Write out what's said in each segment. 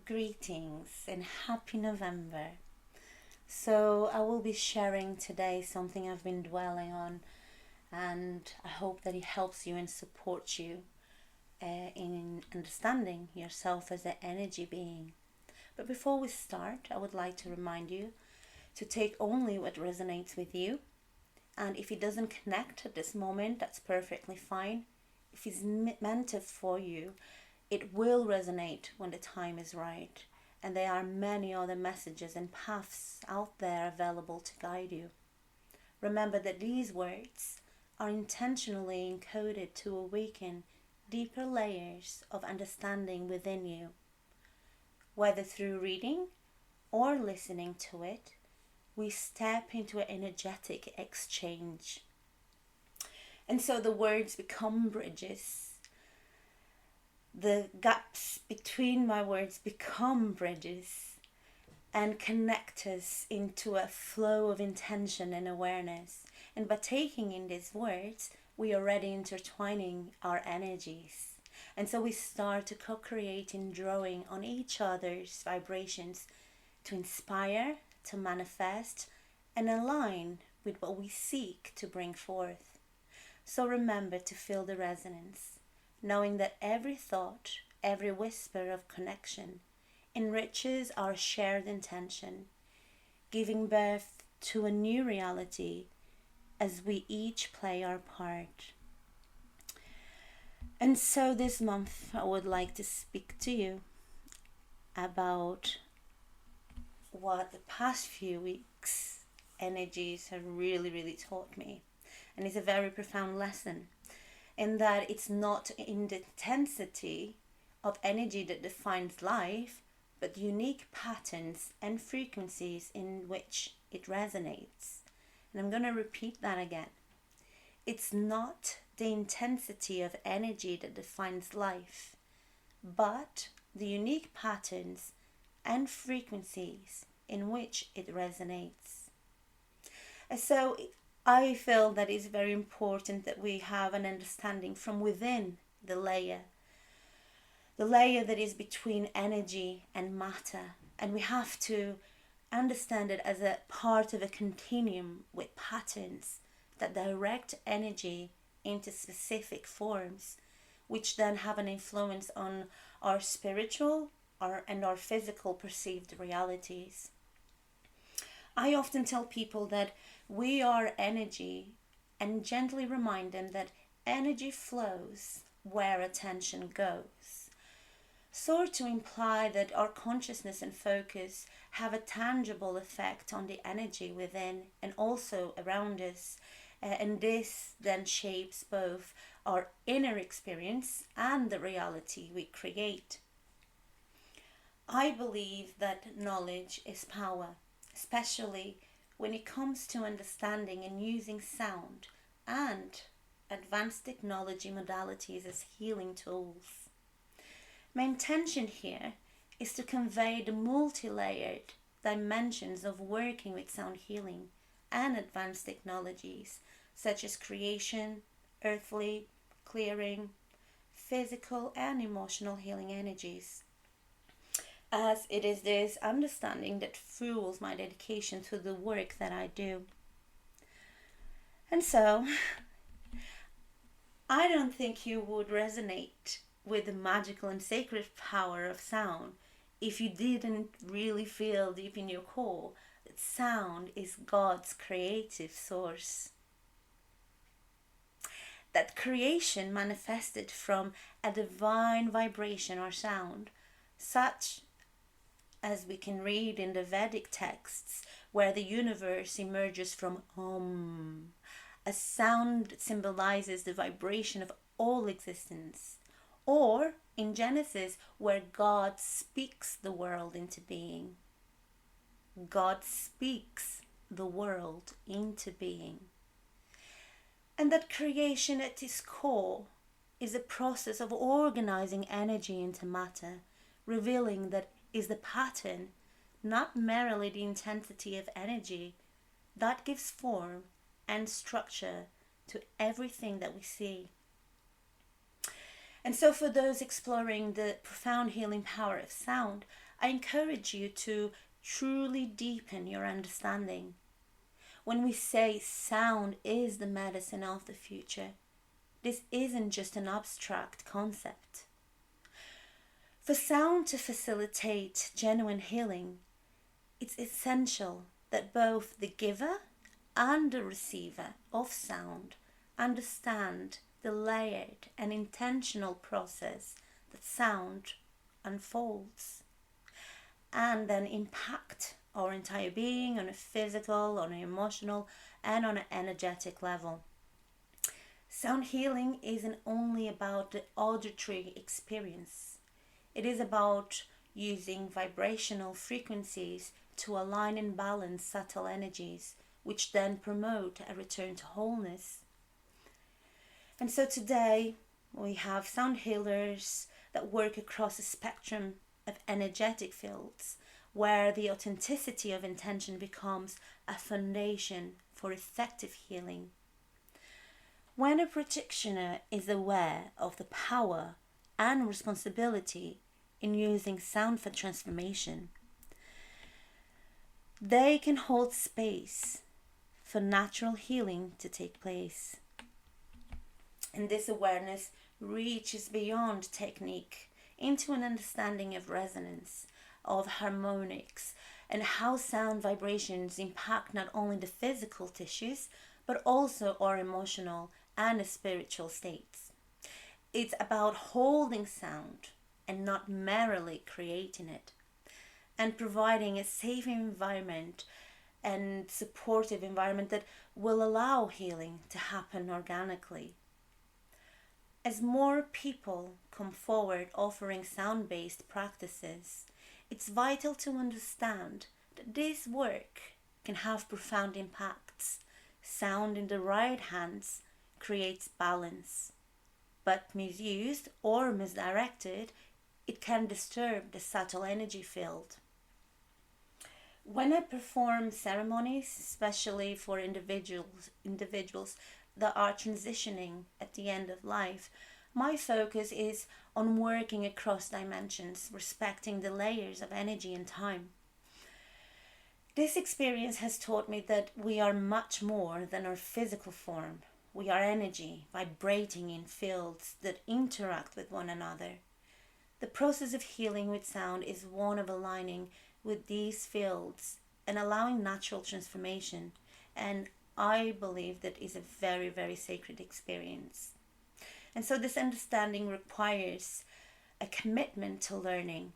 Greetings and happy November. So I will be sharing today something I've been dwelling on, and I hope that it helps you and supports you in understanding yourself as an energy being. But before we start, I would like to remind you to take only what resonates with you, and if it doesn't connect at this moment, that's perfectly fine. If it's meant for you, it will resonate when the time is right, and there are many other messages and paths out there available to guide you. Remember that these words are intentionally encoded to awaken deeper layers of understanding within you. Whether through reading or listening to it, we step into an energetic exchange. And so the words become bridges. The gaps between my words become bridges and connect us into a flow of intention and awareness. And by taking in these words, we are already intertwining our energies. And so we start to co-create in drawing on each other's vibrations to inspire, to manifest, and align with what we seek to bring forth. So remember to feel the resonance, knowing that every thought, every whisper of connection enriches our shared intention, giving birth to a new reality as we each play our part. And so this month I would like to speak to you about what the past few weeks energies have really taught me. And it's a very profound lesson, in that it's not in the intensity of energy that defines life, but unique patterns and frequencies in which it resonates. And I'm going to repeat that again. It's not the intensity of energy that defines life, but the unique patterns and frequencies in which it resonates. And so I feel that it's very important that we have an understanding from within the layer that is between energy and matter. And we have to understand it as a part of a continuum with patterns that direct energy into specific forms, which then have an influence on our spiritual and our physical perceived realities. I often tell people that we are energy, and gently remind them that energy flows where attention goes. So to imply that our consciousness and focus have a tangible effect on the energy within and also around us, and this then shapes both our inner experience and the reality we create. I believe that knowledge is power, especially when it comes to understanding and using sound and advanced technology modalities as healing tools. My intention here is to convey the multi-layered dimensions of working with sound healing and advanced technologies such as creation, earthly, clearing, physical and emotional healing energies, as it is this understanding that fuels my dedication to the work that I do. And so, I don't think you would resonate with the magical and sacred power of sound if you didn't really feel deep in your core that sound is God's creative source. That creation manifested from a divine vibration or sound, such as we can read in the Vedic texts, where the universe emerges from Om. A sound symbolizes the vibration of all existence. Or in Genesis, where God speaks the world into being. God speaks the world into being. And that creation at its core is a process of organizing energy into matter, revealing that is the pattern, not merely the intensity of energy, that gives form and structure to everything that we see. And so for those exploring the profound healing power of sound, I encourage you to truly deepen your understanding. When we say sound is the medicine of the future, this isn't just an abstract concept. For sound to facilitate genuine healing, it's essential that both the giver and the receiver of sound understand the layered and intentional process that sound unfolds and then impact our entire being on a physical, on an emotional, and on an energetic level. Sound healing isn't only about the auditory experience. It is about using vibrational frequencies to align and balance subtle energies, which then promote a return to wholeness. And so today we have sound healers that work across a spectrum of energetic fields where the authenticity of intention becomes a foundation for effective healing. When a practitioner is aware of the power and responsibility in using sound for transformation, they can hold space for natural healing to take place. And this awareness reaches beyond technique into an understanding of resonance, of harmonics, and how sound vibrations impact not only the physical tissues, but also our emotional and spiritual states. It's about holding sound and not merely creating it, and providing a safe environment and supportive environment that will allow healing to happen organically. As more people come forward offering sound-based practices, it's vital to understand that this work can have profound impacts. Sound in the right hands creates balance, but misused or misdirected, it can disturb the subtle energy field. When I perform ceremonies, especially for individuals that are transitioning at the end of life, my focus is on working across dimensions, respecting the layers of energy and time. This experience has taught me that we are much more than our physical form. We are energy, vibrating in fields that interact with one another. The process of healing with sound is one of aligning with these fields and allowing natural transformation, and I believe that is a very, very sacred experience. And so this understanding requires a commitment to learning.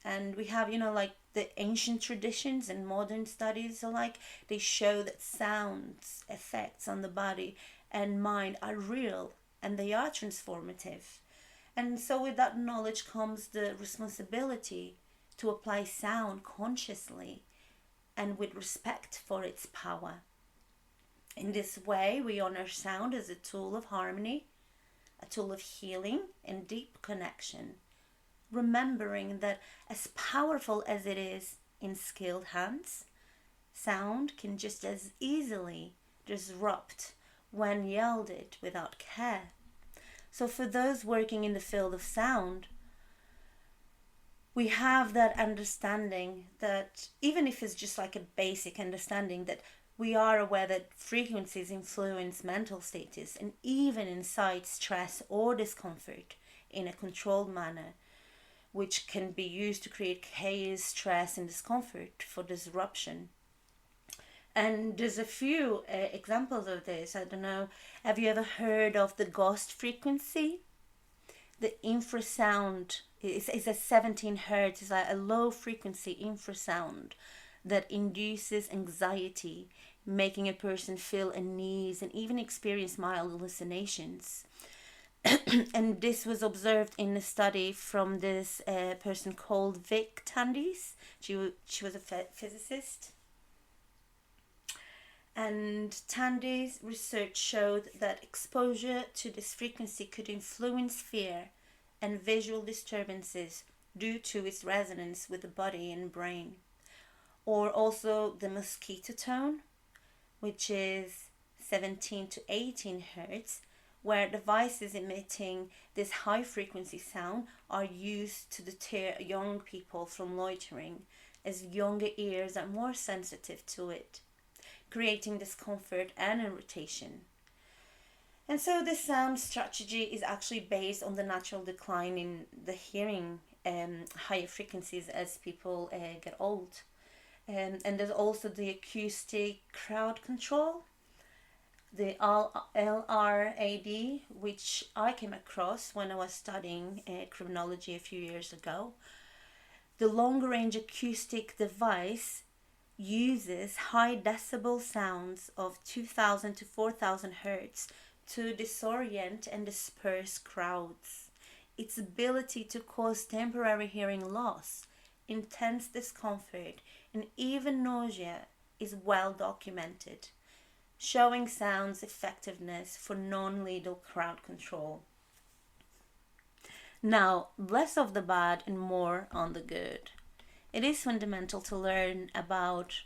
And we have, like the ancient traditions and modern studies alike, they show that sound's effects on the body and mind are real and they are transformative. And so with that knowledge comes the responsibility to apply sound consciously and with respect for its power. In this way, we honor sound as a tool of harmony, a tool of healing and deep connection, remembering that as powerful as it is in skilled hands, sound can just as easily disrupt when yielded without care. So for those working in the field of sound, we have that understanding that even if it's just like a basic understanding that we are aware that frequencies influence mental status and even incite stress or discomfort in a controlled manner, which can be used to create chaos, stress, and discomfort for disruption. And there's a few examples of this. I don't know, have you ever heard of the ghost frequency? The infrasound is a 17 hertz, it's like a low frequency infrasound that induces anxiety, making a person feel unease and even experience mild hallucinations. And this was observed in a study from this person called Vic Tandis. She was a physicist. And Tandy's research showed that exposure to this frequency could influence fear and visual disturbances due to its resonance with the body and brain. Or also the mosquito tone, which is 17 to 18 hertz, where devices emitting this high frequency sound are used to deter young people from loitering, as younger ears are more sensitive to it, creating discomfort and irritation. And so this sound strategy is actually based on the natural decline in the hearing higher frequencies as people get old. And there's also the acoustic crowd control, the LRAD, which I came across when I was studying criminology a few years ago. The long range acoustic device uses high decibel sounds of 2000 to 4000 hertz to disorient and disperse crowds. Its ability to cause temporary hearing loss, intense discomfort, and even nausea is well documented, showing sound's effectiveness for non-lethal crowd control. Now, less of the bad and more on the good. It is fundamental to learn about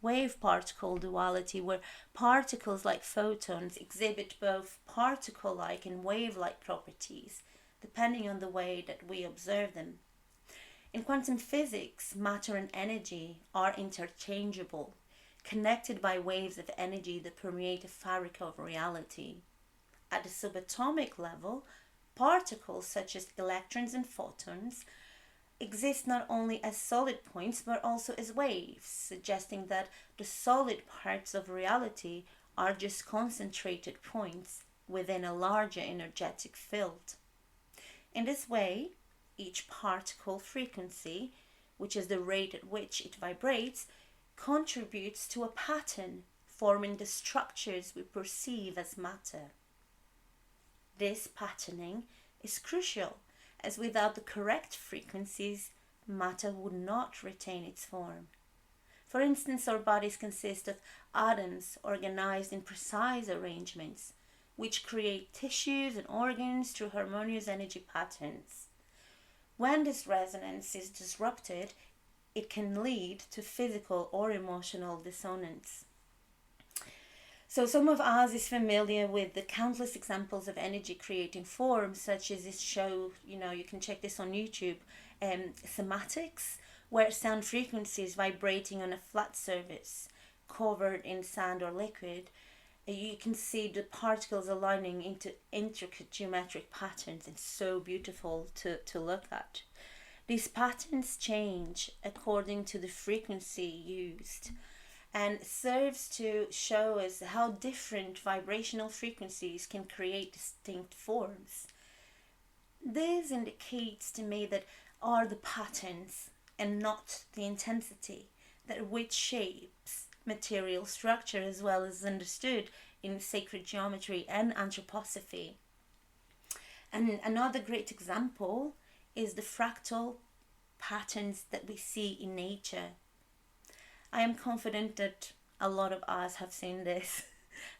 wave-particle duality, where particles like photons exhibit both particle-like and wave-like properties, depending on the way that we observe them. In quantum physics, matter and energy are interchangeable, connected by waves of energy that permeate the fabric of reality. At the subatomic level, particles such as electrons and photons exist not only as solid points but also as waves, suggesting that the solid parts of reality are just concentrated points within a larger energetic field. In this way, each particle frequency, which is the rate at which it vibrates, contributes to a pattern forming the structures we perceive as matter. This patterning is crucial, as without the correct frequencies, matter would not retain its form. For instance, our bodies consist of atoms organized in precise arrangements, which create tissues and organs through harmonious energy patterns. When this resonance is disrupted, it can lead to physical or emotional dissonance. So some of us is familiar with the countless examples of energy creating forms, such as this show, you can check this on YouTube, thematics, where sound frequencies vibrating on a flat surface covered in sand or liquid. You can see the particles aligning into intricate geometric patterns. It's so beautiful to look at. These patterns change according to the frequency used, and serves to show us how different vibrational frequencies can create distinct forms. This indicates to me that are the patterns and not the intensity that which shapes material structure, as well as understood in sacred geometry and anthroposophy. And another great example is the fractal patterns that we see in nature. I am confident that a lot of us have seen this.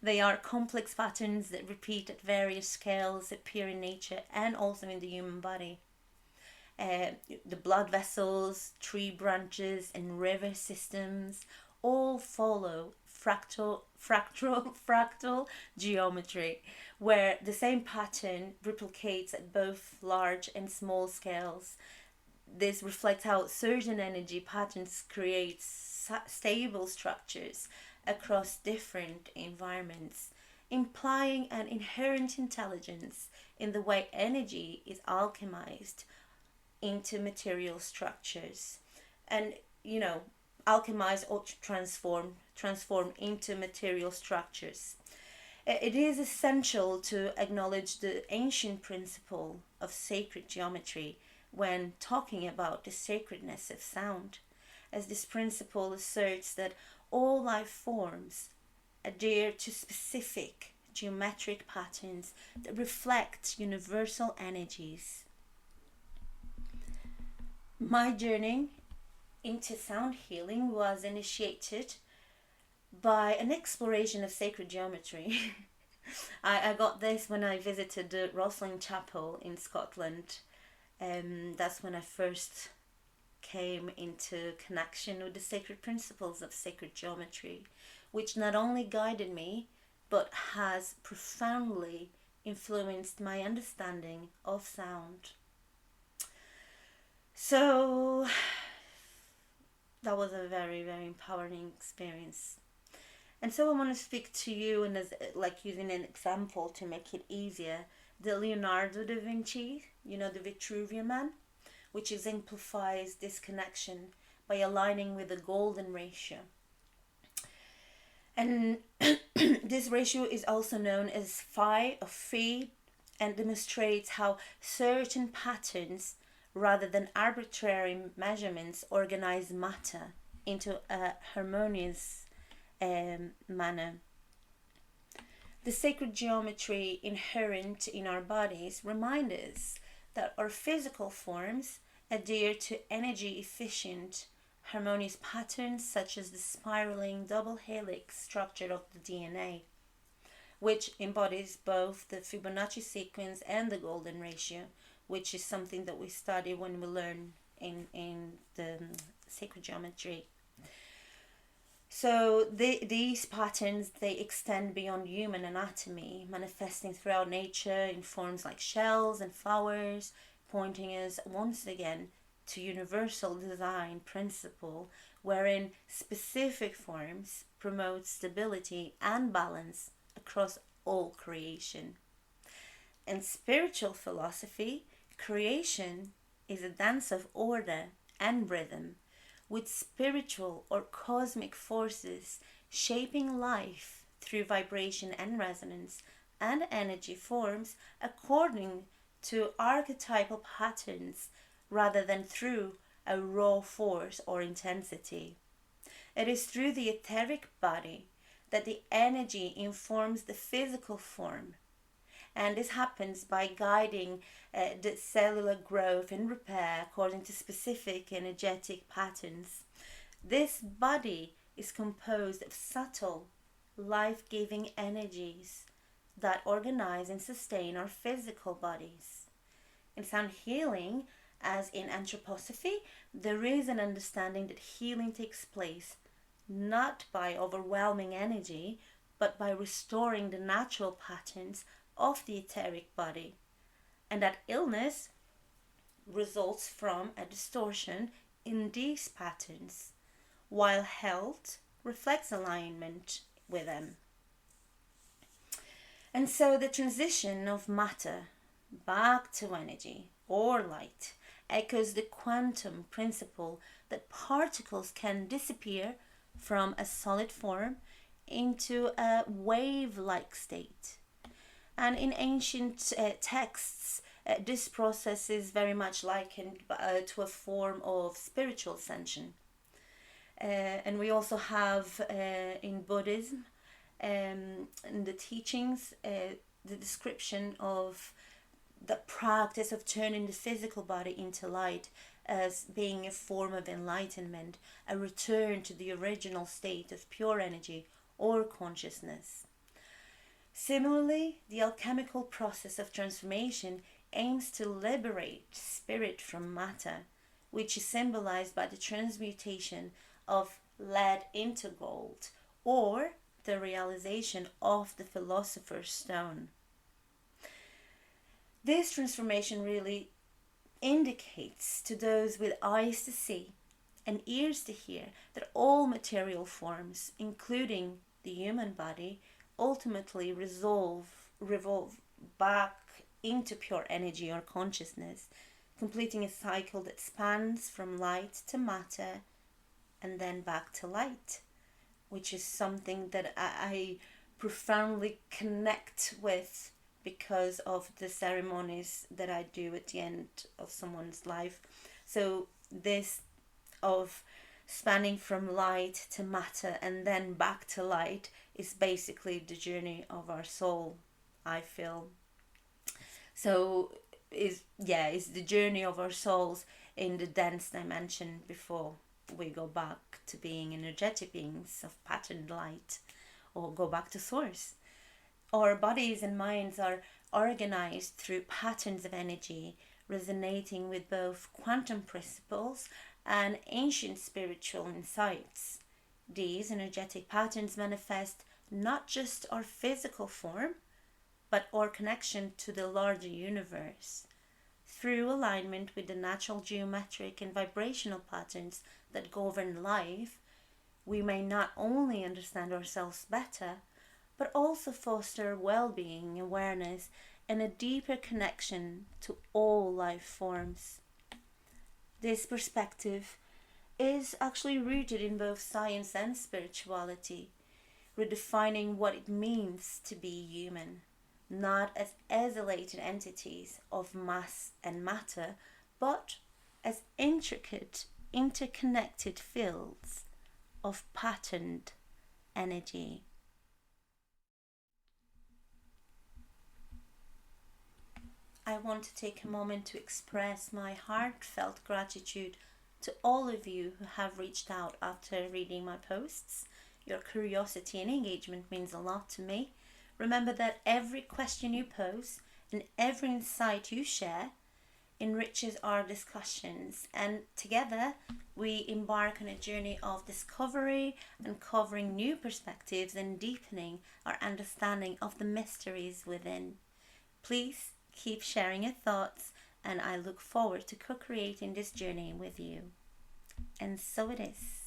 They are complex patterns that repeat at various scales, appear in nature and also in the human body. The blood vessels, tree branches, and river systems all follow fractal geometry, where the same pattern replicates at both large and small scales. This reflects how certain energy patterns create stable structures across different environments, implying an inherent intelligence in the way energy is alchemized into material structures, and alchemize or transform into material structures. It is essential to acknowledge the ancient principle of sacred geometry when talking about the sacredness of sound, as this principle asserts that all life forms adhere to specific geometric patterns that reflect universal energies. My journey into sound healing was initiated by an exploration of sacred geometry. I got this when I visited the Rosslyn Chapel in Scotland. That's when I first came into connection with the sacred principles of sacred geometry, which not only guided me, but has profoundly influenced my understanding of sound. So that was a very, very empowering experience. And so I want to speak to you, and as like using an example to make it easier, the Leonardo da Vinci, the Vitruvian Man, which exemplifies this connection by aligning with the golden ratio. And this ratio is also known as phi or phi, and demonstrates how certain patterns, rather than arbitrary measurements, organize matter into a harmonious manner. The sacred geometry inherent in our bodies remind us that our physical forms adhere to energy efficient harmonious patterns, such as the spiraling double helix structure of the DNA, which embodies both the Fibonacci sequence and the golden ratio, which is something that we study when we learn in the sacred geometry. So these patterns, they extend beyond human anatomy, manifesting throughout nature in forms like shells and flowers, pointing us once again to universal design principle, wherein specific forms promote stability and balance across all creation. In spiritual philosophy, creation is a dance of order and rhythm, with spiritual or cosmic forces shaping life through vibration and resonance and energy forms according to archetypal patterns rather than through a raw force or intensity. It is through the etheric body that the energy informs the physical form, and this happens by guiding the cellular growth and repair according to specific energetic patterns. This body is composed of subtle, life-giving energies that organize and sustain our physical bodies. In SoundHealing, as in anthroposophy, there is an understanding that healing takes place not by overwhelming energy, but by restoring the natural patterns of the etheric body, and that illness results from a distortion in these patterns, while health reflects alignment with them. And so the transition of matter back to energy or light echoes the quantum principle that particles can disappear from a solid form into a wave-like state. And in ancient texts, this process is very much likened to a form of spiritual ascension. And we also have in Buddhism, in the teachings, the description of the practice of turning the physical body into light as being a form of enlightenment, a return to the original state of pure energy or consciousness. Similarly, the alchemical process of transformation aims to liberate spirit from matter, which is symbolized by the transmutation of lead into gold, or the realization of the philosopher's stone. This transformation really indicates to those with eyes to see and ears to hear that all material forms, including the human body, ultimately revolve back into pure energy or consciousness, completing a cycle that spans from light to matter and then back to light, which is something that I profoundly connect with because of the ceremonies that I do at the end of someone's life. So this of spanning from light to matter and then back to light is basically the journey of our soul, I feel. So it's the journey of our souls in the dense dimension before we go back to being energetic beings of patterned light or go back to source. Our bodies and minds are organized through patterns of energy resonating with both quantum principles and ancient spiritual insights. These energetic patterns manifest not just our physical form, but our connection to the larger universe. Through alignment with the natural geometric and vibrational patterns that govern life, we may not only understand ourselves better, but also foster well-being, awareness, and a deeper connection to all life forms. This perspective is actually rooted in both science and spirituality, redefining what it means to be human, not as isolated entities of mass and matter, but as intricate, interconnected fields of patterned energy. I want to take a moment to express my heartfelt gratitude to all of you who have reached out after reading my posts. Your curiosity and engagement means a lot to me. Remember that every question you pose and every insight you share enriches our discussions, and together we embark on a journey of discovery, uncovering new perspectives and deepening our understanding of the mysteries within. Please keep sharing your thoughts, and I look forward to co-creating this journey with you. And so it is.